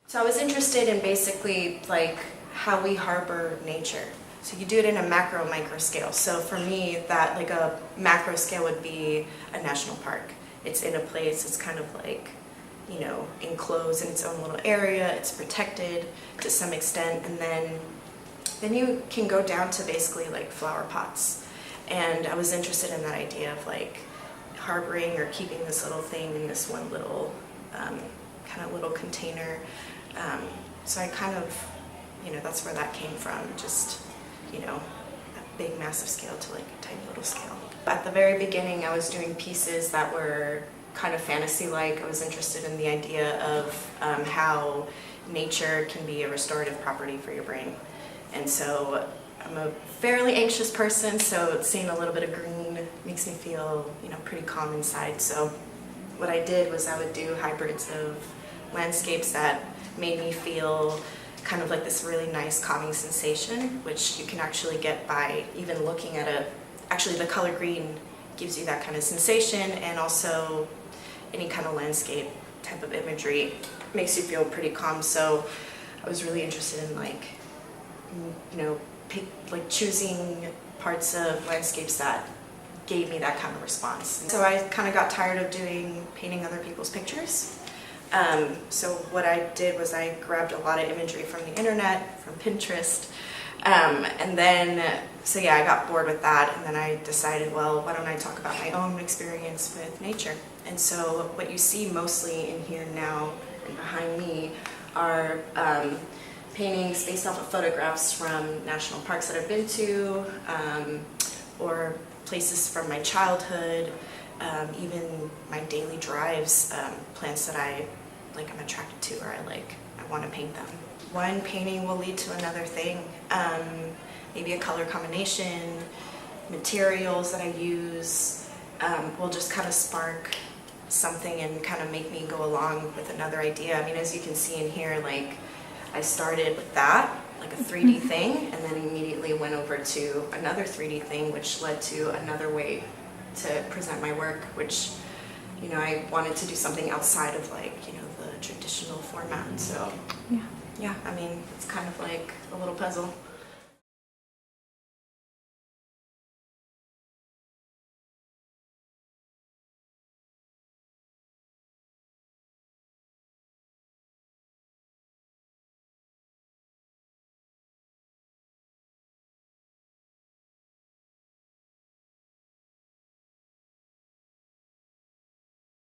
So I was interested in basically like how we harbor nature. So you do it in a macro micro scale. So for me, that like a macro scale would be a national park. It's in a place, it's kind of like, you know, enclosed in its own little area, it's protected to some extent, and then you can go down to basically like flower pots. And I was interested in that idea of like harboring or keeping this little thing in this one little kind of little container. So I kind of, you know, that's where that came from, just, you know, a big massive scale to like a tiny little scale. At the very beginning I was doing pieces that were kind of fantasy-like. I was interested in the idea of how nature can be a restorative property for your brain. And so I'm a fairly anxious person, so seeing a little bit of green makes me feel, you know, pretty calm inside. So what I did was I would do hybrids of landscapes that made me feel kind of like this really nice calming sensation, which you can actually get by even looking at actually the color green gives you that kind of sensation, and also any kind of landscape type of imagery makes you feel pretty calm. So I was really interested in like, you know, choosing parts of landscapes that gave me that kind of response. So I kind of got tired of painting other people's pictures. So what I did was I grabbed a lot of imagery from the internet, from Pinterest, and then, so yeah, I got bored with that, and then I decided, well, why don't I talk about my own experience with nature? And so what you see mostly in here now and behind me are paintings based off of photographs from national parks that I've been to, or places from my childhood, even my daily drives, plants that I'm attracted to, or I want to paint them. One painting will lead to another thing, maybe a color combination, materials that I use will just kind of spark something and kind of make me go along with another idea. I mean, as you can see in here, like I started with that, like a 3D thing, and then immediately went over to another 3D thing, which led to another way to present my work, which, you know, I wanted to do something outside of like, you know, the traditional format. So yeah, I mean, it's kind of like a little puzzle.